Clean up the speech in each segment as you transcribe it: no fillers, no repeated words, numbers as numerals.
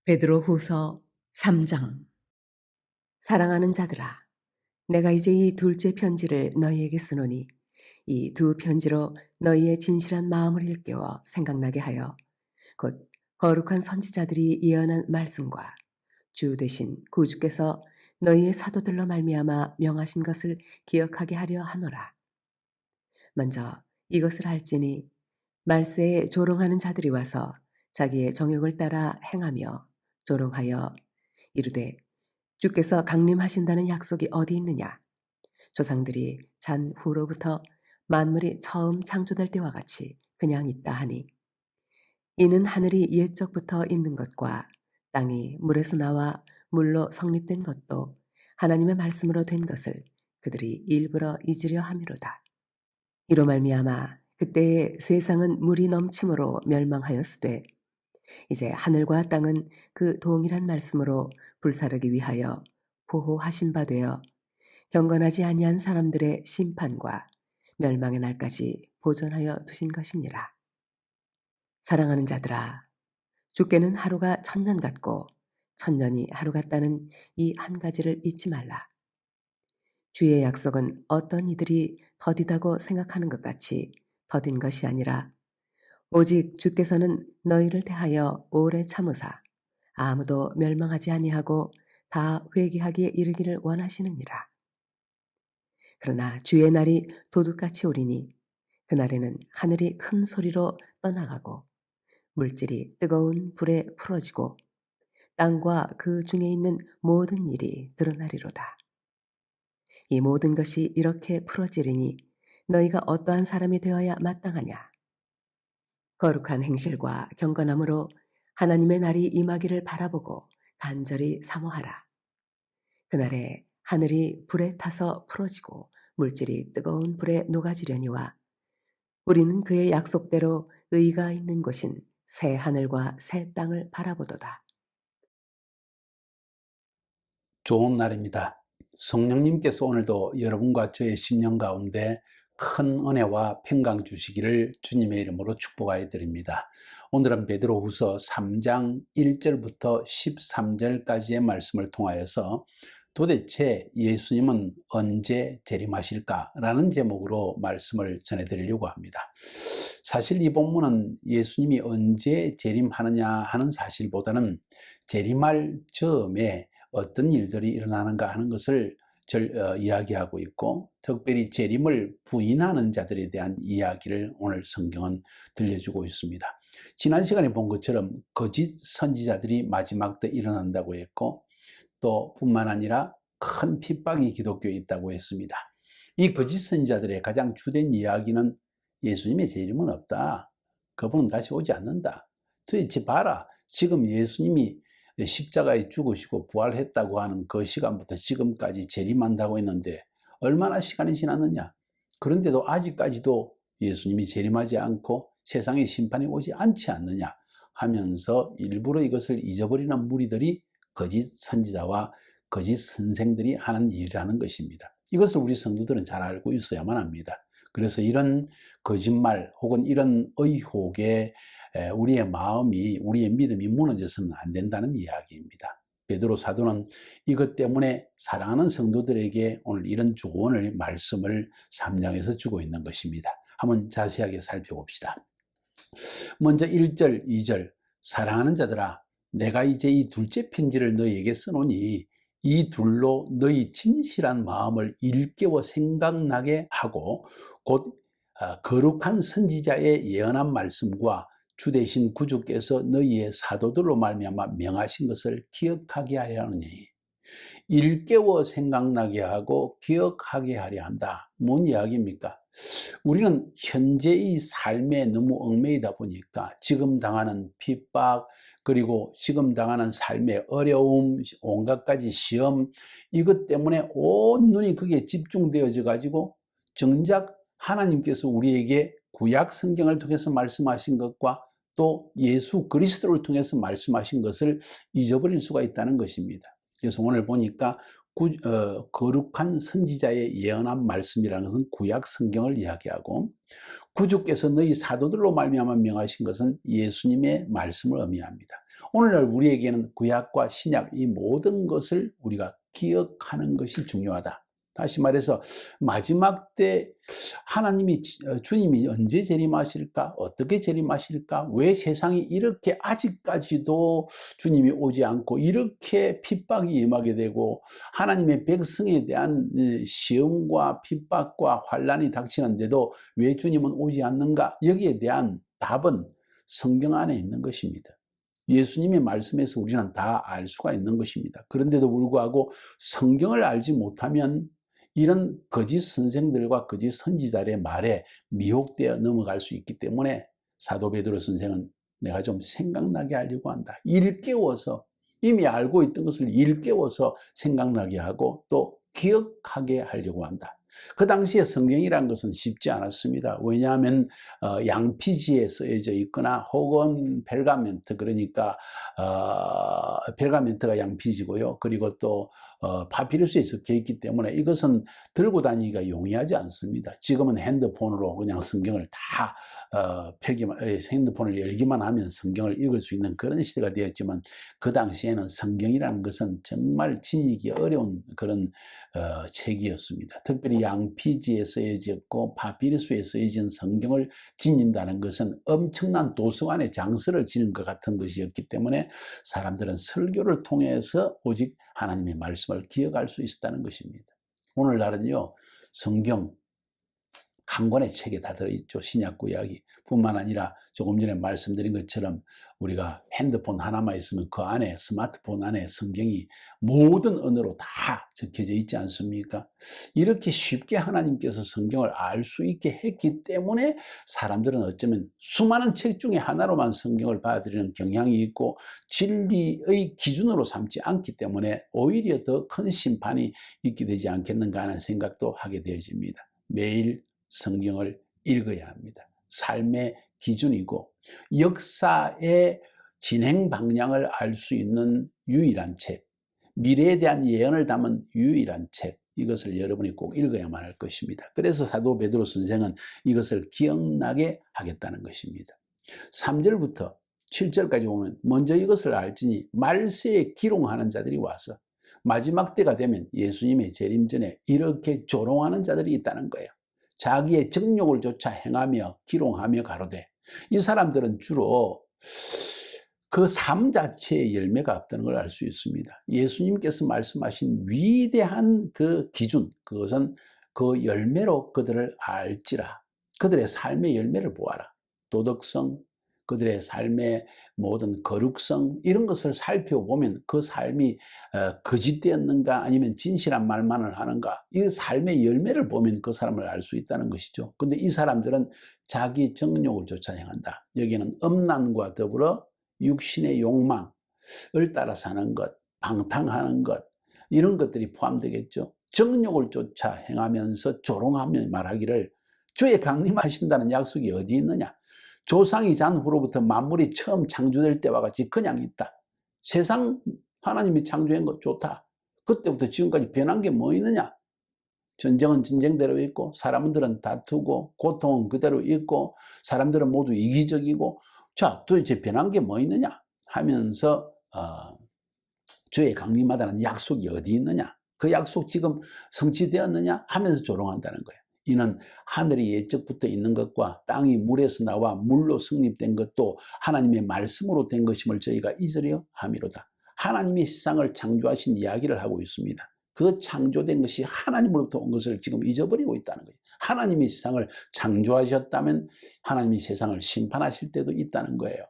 베드로후서 3장. 사랑하는 자들아, 내가 이제 이 둘째 편지를 너희에게 쓰노니 이 두 편지로 너희의 진실한 마음을 일깨워 생각나게 하여 곧 거룩한 선지자들이 예언한 말씀과 주 되신 구주께서 너희의 사도들로 말미암아 명하신 것을 기억하게 하려 하노라. 먼저 이것을 알지니 말세에 조롱하는 자들이 와서 자기의 정욕을 따라 행하며 조롱하여 이르되 주께서 강림하신다는 약속이 어디 있느냐? 조상들이 잔 후로부터 만물이 처음 창조될 때와 같이 그냥 있다 하니 이는 하늘이 옛적부터 있는 것과 땅이 물에서 나와 물로 성립된 것도 하나님의 말씀으로 된 것을 그들이 일부러 잊으려 함이로다. 이로 말미암아 그때의 세상은 물이 넘침으로 멸망하였으되 이제 하늘과 땅은 그 동일한 말씀으로 불사르기 위하여 보호하신 바 되어 경건하지 아니한 사람들의 심판과 멸망의 날까지 보존하여 두신 것이니라. 사랑하는 자들아, 주께는 하루가 천년 같고 천년이 하루 같다는 이 한 가지를 잊지 말라. 주의 약속은 어떤 이들이 더디다고 생각하는 것 같이 더딘 것이 아니라 오직 주께서는 너희를 대하여 오래 참으사 아무도 멸망하지 아니하고 다 회개하기에 이르기를 원하시느니라. 그러나 주의 날이 도둑같이 오리니 그날에는 하늘이 큰 소리로 떠나가고 물질이 뜨거운 불에 풀어지고 땅과 그 중에 있는 모든 일이 드러나리로다. 이 모든 것이 이렇게 풀어지리니 너희가 어떠한 사람이 되어야 마땅하냐? 거룩한 행실과 경건함으로 하나님의 날이 임하기를 바라보고 간절히 사모하라. 그날에 하늘이 불에 타서 풀어지고 물질이 뜨거운 불에 녹아지려니와 우리는 그의 약속대로 의가 있는 곳인 새 하늘과 새 땅을 바라보도다. 좋은 날입니다. 성령님께서 오늘도 여러분과 저의 심령 가운데 큰 은혜와 평강 주시기를 주님의 이름으로 축복하여 드립니다. 오늘은 베드로후서 3장 1절부터 13절까지의 말씀을 통하여서 도대체 예수님은 언제 재림하실까라는 제목으로 말씀을 전해드리려고 합니다. 사실 이 본문은 예수님이 언제 재림하느냐 하는 사실보다는 재림할 즈음에 어떤 일들이 일어나는가 하는 것을 이야기하고 있고, 특별히 재림을 부인하는 자들에 대한 이야기를 오늘 성경은 들려주고 있습니다. 지난 시간에 본 것처럼 거짓 선지자들이 마지막 때 일어난다고 했고, 또 뿐만 아니라 큰 핍박이 기독교에 있다고 했습니다. 이 거짓 선지자들의 가장 주된 이야기는 예수님의 재림은 없다. 그분은 다시 오지 않는다. 도대체 봐라. 지금 예수님이 십자가에 죽으시고 부활했다고 하는 그 시간부터 지금까지 재림한다고 했는데 얼마나 시간이 지났느냐. 그런데도 아직까지도 예수님이 재림하지 않고 세상의 심판이 오지 않지 않느냐 하면서 일부러 이것을 잊어버리는 무리들이 거짓 선지자와 거짓 선생들이 하는 일이라는 것입니다. 이것을 우리 성도들은 잘 알고 있어야만 합니다. 그래서 이런 거짓말 혹은 이런 의혹에 우리의 마음이, 우리의 믿음이 무너져서는 안 된다는 이야기입니다. 베드로 사도는 이것 때문에 사랑하는 성도들에게 오늘 이런 조언을, 말씀을 3장에서 주고 있는 것입니다. 한번 자세하게 살펴봅시다. 먼저 1절, 2절. 사랑하는 자들아, 내가 이제 이 둘째 편지를 너희에게 써노니 이 둘로 너희 진실한 마음을 일깨워 생각나게 하고 곧 거룩한 선지자의 예언한 말씀과 주 되신 구주께서 너희의 사도들로 말미암아 명하신 것을 기억하게 하려느니. 일깨워 생각나게 하고 기억하게 하려 한다. 뭔 이야기입니까? 우리는 현재의 삶에 너무 얽매이다 보니까 지금 당하는 핍박, 그리고 지금 당하는 삶의 어려움, 온갖 가지 시험, 이것 때문에 온 눈이 거기에 집중되어져 가지고 정작 하나님께서 우리에게 구약 성경을 통해서 말씀하신 것과 또 예수 그리스도를 통해서 말씀하신 것을 잊어버릴 수가 있다는 것입니다. 그래서 오늘 보니까 거룩한 선지자의 예언한 말씀이라는 것은 구약 성경을 이야기하고, 구주께서 너희 사도들로 말미암아 명하신 것은 예수님의 말씀을 의미합니다. 오늘날 우리에게는 구약과 신약 이 모든 것을 우리가 기억하는 것이 중요하다. 다시 말해서 마지막 때 하나님이 주님이 언제 재림하실까? 어떻게 재림하실까? 왜 세상이 이렇게 아직까지도 주님이 오지 않고 이렇게 핍박이 임하게 되고 하나님의 백성에 대한 시험과 핍박과 환난이 닥치는데도 왜 주님은 오지 않는가? 여기에 대한 답은 성경 안에 있는 것입니다. 예수님의 말씀에서 우리는 다 알 수가 있는 것입니다. 그런데도 불구하고 성경을 알지 못하면 이런 거짓 선생들과 거짓 선지자들의 말에 미혹되어 넘어갈 수 있기 때문에 사도 베드로 선생은 내가 좀 생각나게 하려고 한다. 일깨워서 이미 알고 있던 것을 일깨워서 생각나게 하고 또 기억하게 하려고 한다. 그 당시에 성경이란 것은 쉽지 않았습니다. 왜냐하면 양피지에 쓰여져 있거나 혹은 벨가멘트, 그러니까 벨가멘트가 양피지고요. 그리고 또 파피루스에 적혀 있기 때문에 이것은 들고 다니기가 용이하지 않습니다. 지금은 핸드폰으로 그냥 성경을 다 핸드폰을 열기만 하면 성경을 읽을 수 있는 그런 시대가 되었지만 그 당시에는 성경이라는 것은 정말 지니기 어려운 그런 책이었습니다. 특별히 양피지에 쓰여졌고 파피루스에 쓰여진 성경을 지닌다는 것은 엄청난 도서관의 장서를 지닌 것 같은 것이었기 때문에 사람들은 설교를 통해서 오직 하나님의 말씀을 기억할 수 있었다는 것입니다. 오늘날은요, 성경 한 권의 책에 다 들어있죠. 신약 구약이 뿐만 아니라 조금 전에 말씀드린 것처럼 우리가 핸드폰 하나만 있으면 그 안에 스마트폰 안에 성경이 모든 언어로 다 적혀져 있지 않습니까? 이렇게 쉽게 하나님께서 성경을 알 수 있게 했기 때문에 사람들은 어쩌면 수많은 책 중에 하나로만 성경을 받아들이는 경향이 있고 진리의 기준으로 삼지 않기 때문에 오히려 더 큰 심판이 있게 되지 않겠는가 하는 생각도 하게 되어집니다. 매일 성경을 읽어야 합니다. 삶의 기준이고 역사의 진행 방향을 알 수 있는 유일한 책, 미래에 대한 예언을 담은 유일한 책, 이것을 여러분이 꼭 읽어야만 할 것입니다. 그래서 사도 베드로 선생은 이것을 기억나게 하겠다는 것입니다. 3절부터 7절까지 보면 먼저 이것을 알지니 말세에 기롱하는 자들이 와서 마지막 때가 되면 예수님의 재림 전에 이렇게 조롱하는 자들이 있다는 거예요. 자기의 정욕을 조차 행하며 기롱하며 가로되, 이 사람들은 주로 그 삶 자체의 열매가 없다는 걸 알 수 있습니다. 예수님께서 말씀하신 위대한 그 기준, 그것은 그 열매로 그들을 알지라. 그들의 삶의 열매를 보아라. 도덕성, 그들의 삶의 모든 거룩성, 이런 것을 살펴보면 그 삶이 거짓되었는가 아니면 진실한 말만을 하는가, 이 삶의 열매를 보면 그 사람을 알 수 있다는 것이죠. 근데 이 사람들은 자기 정욕을 쫓아 행한다. 여기는 음란과 더불어 육신의 욕망을 따라 사는 것, 방탕하는 것, 이런 것들이 포함되겠죠. 정욕을 쫓아 행하면서 조롱하며 말하기를 주의 강림하신다는 약속이 어디 있느냐? 조상이 잔 후로부터 만물이 처음 창조될 때와 같이 그냥 있다. 세상 하나님이 창조한 것 좋다. 그때부터 지금까지 변한 게 뭐 있느냐? 전쟁은 전쟁대로 있고 사람들은 다투고 고통은 그대로 있고 사람들은 모두 이기적이고, 자, 도대체 변한 게 뭐 있느냐 하면서 주의 강림하다는 약속이 어디 있느냐, 그 약속 지금 성취되었느냐 하면서 조롱한다는 거예요. 이는 하늘이 예적부터 있는 것과 땅이 물에서 나와 물로 성립된 것도 하나님의 말씀으로 된 것임을 저희가 잊으려 함이로다. 하나님이 세상을 창조하신 이야기를 하고 있습니다. 그 창조된 것이 하나님으로부터 온 것을 지금 잊어버리고 있다는 거예요. 하나님이 세상을 창조하셨다면 하나님이 세상을 심판하실 때도 있다는 거예요.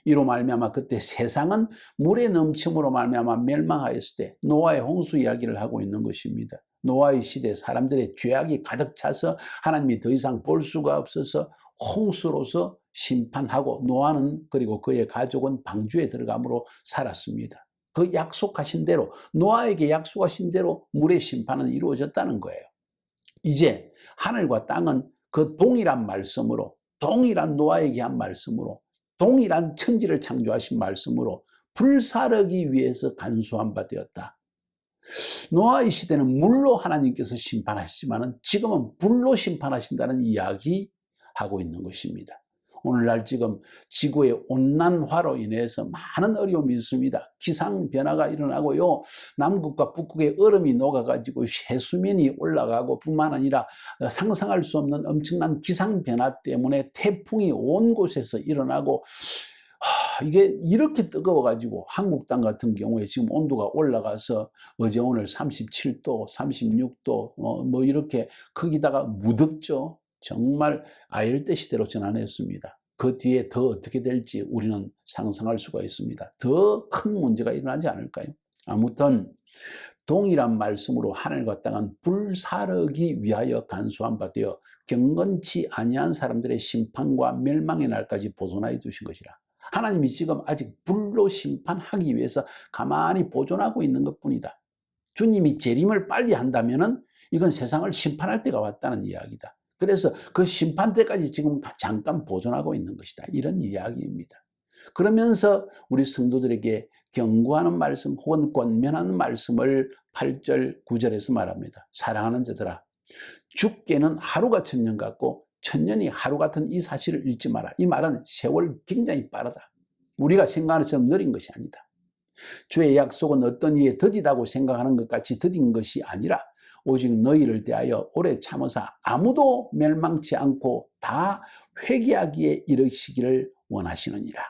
이로 말미암아 그때 세상은 물의 넘침으로 말미암아 멸망하였을 때 노아의 홍수 이야기를 하고 있는 것입니다. 노아의 시대 사람들의 죄악이 가득 차서 하나님이 더 이상 볼 수가 없어서 홍수로서 심판하고 노아는 그리고 그의 가족은 방주에 들어감으로 살았습니다. 그 약속하신 대로, 노아에게 약속하신 대로 물의 심판은 이루어졌다는 거예요. 이제 하늘과 땅은 그 동일한 말씀으로, 동일한 노아에게 한 말씀으로, 동일한 천지를 창조하신 말씀으로 불사르기 위해서 간수한 바 되었다. 노아의 시대는 물로 하나님께서 심판하시지만 지금은 불로 심판하신다는 이야기하고 있는 것입니다. 오늘날 지금 지구의 온난화로 인해서 많은 어려움이 있습니다. 기상 변화가 일어나고요. 남극과 북극의 얼음이 녹아가지고 해수면이 올라가고 뿐만 아니라 상상할 수 없는 엄청난 기상 변화 때문에 태풍이 온 곳에서 일어나고, 이게 이렇게 뜨거워가지고 한국 땅 같은 경우에 지금 온도가 올라가서 어제 오늘 37도, 36도 뭐 이렇게 거기다가 무덥죠. 정말 아열대 시대로 전환했습니다. 그 뒤에 더 어떻게 될지 우리는 상상할 수가 있습니다. 더 큰 문제가 일어나지 않을까요? 아무튼 동일한 말씀으로 하늘과 땅은 불사르기 위하여 간수한 바 되어 경건치 아니한 사람들의 심판과 멸망의 날까지 보존하여 두신 것이라. 하나님이 지금 아직 불로 심판하기 위해서 가만히 보존하고 있는 것뿐이다. 주님이 재림을 빨리 한다면은 이건 세상을 심판할 때가 왔다는 이야기다. 그래서 그 심판 때까지 지금 잠깐 보존하고 있는 것이다. 이런 이야기입니다. 그러면서 우리 성도들에게 경고하는 말씀 혹은 권면하는 말씀을 8절 9절에서 말합니다. 사랑하는 자들아, 죽게는 하루가 천년 같고 천년이 하루 같은 이 사실을 잊지 마라. 이 말은 세월 굉장히 빠르다. 우리가 생각하는 것처럼 느린 것이 아니다. 주의 약속은 어떤 이에 더디다고 생각하는 것 같이 더딘 것이 아니라 오직 너희를 대하여 오래 참으사 아무도 멸망치 않고 다 회개하기에 이르시기를 원하시느니라.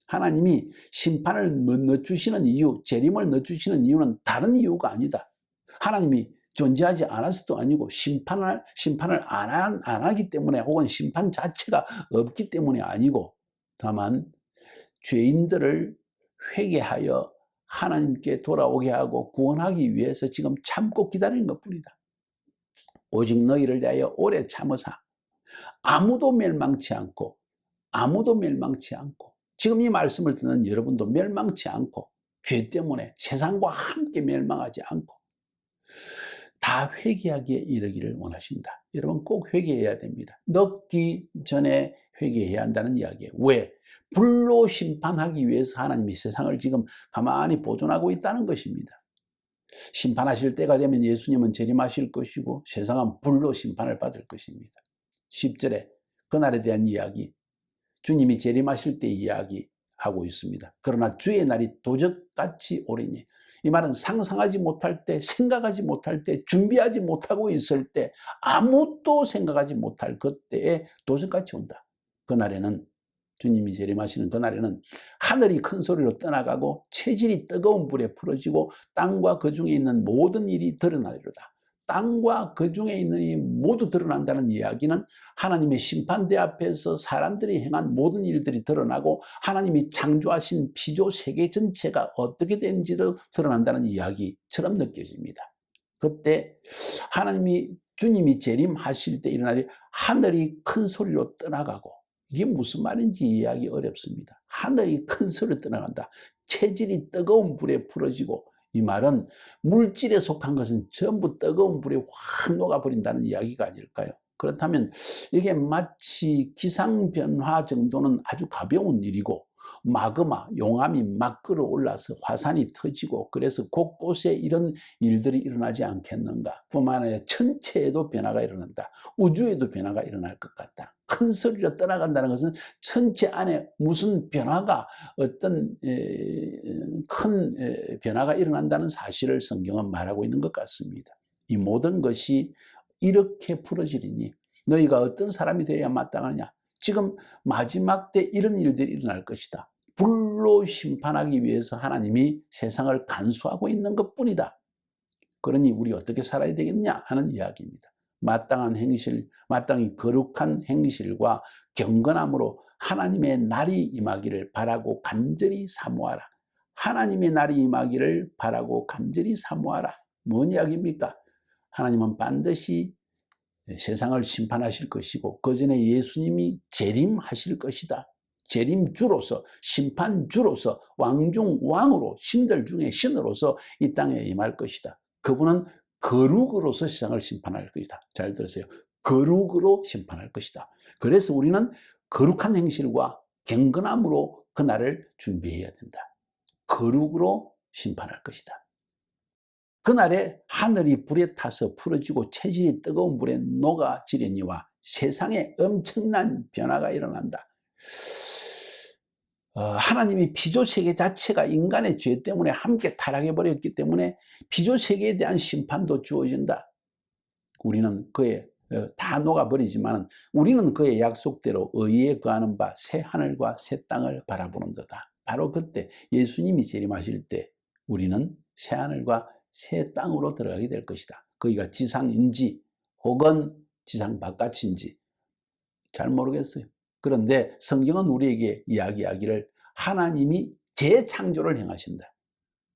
하나님이 심판을 넣어주시는 이유, 재림을 넣어주시는 이유는 다른 이유가 아니다. 하나님이 존재하지 않았어도 아니고 심판을 안 하기 때문에 혹은 심판 자체가 없기 때문이 아니고 다만 죄인들을 회개하여 하나님께 돌아오게 하고 구원하기 위해서 지금 참고 기다리는 것뿐이다. 오직 너희를 대하여 오래 참으사 아무도 멸망치 않고 지금 이 말씀을 듣는 여러분도 멸망치 않고 죄 때문에 세상과 함께 멸망하지 않고 다 회개하기에 이르기를 원하신다. 여러분 꼭 회개해야 됩니다. 늦기 전에 회개해야 한다는 이야기예요. 왜? 불로 심판하기 위해서 하나님이 세상을 지금 가만히 보존하고 있다는 것입니다. 심판하실 때가 되면 예수님은 재림하실 것이고 세상은 불로 심판을 받을 것입니다. 10절에 그날에 대한 이야기, 주님이 재림하실 때 이야기하고 있습니다. 그러나 주의 날이 도적같이 오리니, 이 말은 상상하지 못할 때, 생각하지 못할 때, 준비하지 못하고 있을 때, 아무도 생각하지 못할 그때에 도적같이 온다. 그날에는, 주님이 재림하시는 그날에는 하늘이 큰 소리로 떠나가고 체질이 뜨거운 불에 풀어지고 땅과 그 중에 있는 모든 일이 드러나리로다. 땅과 그 중에 있는 일이 모두 드러난다는 이야기는 하나님의 심판대 앞에서 사람들이 행한 모든 일들이 드러나고 하나님이 창조하신 피조 세계 전체가 어떻게 된지를 드러난다는 이야기처럼 느껴집니다. 그때 주님이 재림하실 때 일어나리 하늘이 큰 소리로 떠나가고, 이게 무슨 말인지 이해하기 어렵습니다. 하늘이 큰 소리로 떠나간다. 체질이 뜨거운 불에 풀어지고, 이 말은 물질에 속한 것은 전부 뜨거운 불에 확 녹아버린다는 이야기가 아닐까요? 그렇다면 이게 마치 기상변화 정도는 아주 가벼운 일이고 마그마, 용암이 막 끌어올라서 화산이 터지고 그래서 곳곳에 이런 일들이 일어나지 않겠는가. 뿐만 아니라 천체에도 변화가 일어난다. 우주에도 변화가 일어날 것 같다. 큰 소리로 떠나간다는 것은 천체 안에 무슨 변화가, 어떤 큰 변화가 일어난다는 사실을 성경은 말하고 있는 것 같습니다. 이 모든 것이 이렇게 풀어지리니 너희가 어떤 사람이 되어야 마땅하냐. 지금 마지막 때 이런 일들이 일어날 것이다. 불로 심판하기 위해서 하나님이 세상을 간수하고 있는 것뿐이다. 그러니 우리 어떻게 살아야 되겠냐 하는 이야기입니다. 마땅한 행실, 마땅히 거룩한 행실과 경건함으로 하나님의 날이 임하기를 바라고 간절히 사모하라. 하나님의 날이 임하기를 바라고 간절히 사모하라. 뭔 이야기입니까? 하나님은 반드시 세상을 심판하실 것이고 그 전에 예수님이 재림하실 것이다. 재림주로서, 심판주로서, 왕중 왕으로, 신들 중에 신으로서 이 땅에 임할 것이다. 그분은 거룩으로서 세상을 심판할 것이다. 잘 들으세요. 거룩으로 심판할 것이다. 그래서 우리는 거룩한 행실과 경건함으로 그날을 준비해야 된다. 거룩으로 심판할 것이다. 그날에 하늘이 불에 타서 풀어지고 체질이 뜨거운 불에 녹아지려니와 세상에 엄청난 변화가 일어난다. 하나님이 피조세계 자체가 인간의 죄 때문에 함께 타락해 버렸기 때문에 피조세계에 대한 심판도 주어진다. 우리는 그의 다 녹아버리지만 우리는 그의 약속대로 의에 거하는 바 새 하늘과 새 땅을 바라보는 거다. 바로 그때 예수님이 재림하실 때 우리는 새 하늘과 새 땅으로 들어가게 될 것이다. 거기가 지상인지 혹은 지상 바깥인지 잘 모르겠어요. 그런데 성경은 우리에게 이야기하기를 하나님이 재창조를 행하신다.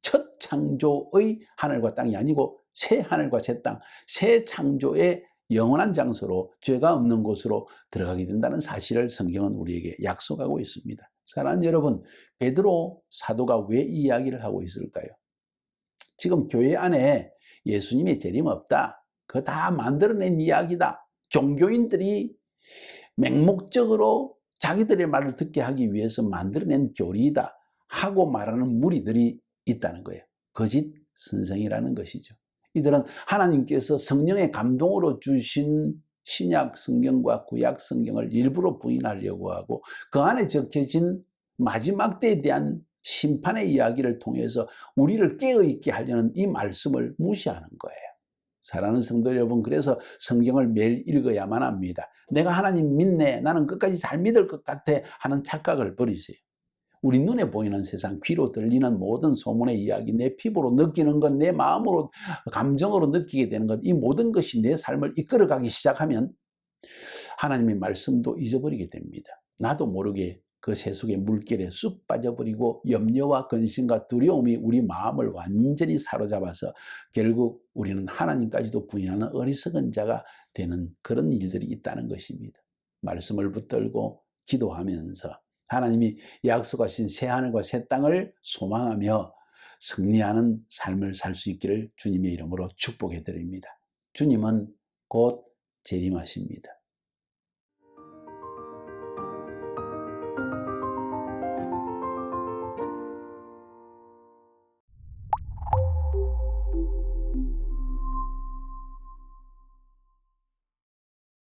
첫 창조의 하늘과 땅이 아니고 새 하늘과 새 땅, 새 창조의 영원한 장소로 죄가 없는 곳으로 들어가게 된다는 사실을 성경은 우리에게 약속하고 있습니다. 사랑하는 여러분, 베드로 사도가 왜 이 이야기를 하고 있을까요? 지금 교회 안에 예수님의 재림 없다. 그거 다 만들어낸 이야기다. 종교인들이 맹목적으로 자기들의 말을 듣게 하기 위해서 만들어낸 교리이다 하고 말하는 무리들이 있다는 거예요. 거짓 선생이라는 것이죠. 이들은 하나님께서 성령의 감동으로 주신 신약 성경과 구약 성경을 일부러 부인하려고 하고 그 안에 적혀진 마지막 때에 대한 심판의 이야기를 통해서 우리를 깨어있게 하려는 이 말씀을 무시하는 거예요. 사랑하는 성도 여러분, 그래서 성경을 매일 읽어야만 합니다. 내가 하나님 믿네, 나는 끝까지 잘 믿을 것 같아 하는 착각을 버리세요. 우리 눈에 보이는 세상, 귀로 들리는 모든 소문의 이야기, 내 피부로 느끼는 것, 내 마음으로, 감정으로 느끼게 되는 것, 이 모든 것이 내 삶을 이끌어가기 시작하면 하나님의 말씀도 잊어버리게 됩니다. 나도 모르게 그 세속의 물결에 쑥 빠져버리고 염려와 근심과 두려움이 우리 마음을 완전히 사로잡아서 결국 우리는 하나님까지도 부인하는 어리석은 자가 되는 그런 일들이 있다는 것입니다. 말씀을 붙들고 기도하면서 하나님이 약속하신 새 하늘과 새 땅을 소망하며 승리하는 삶을 살 수 있기를 주님의 이름으로 축복해 드립니다. 주님은 곧 재림하십니다.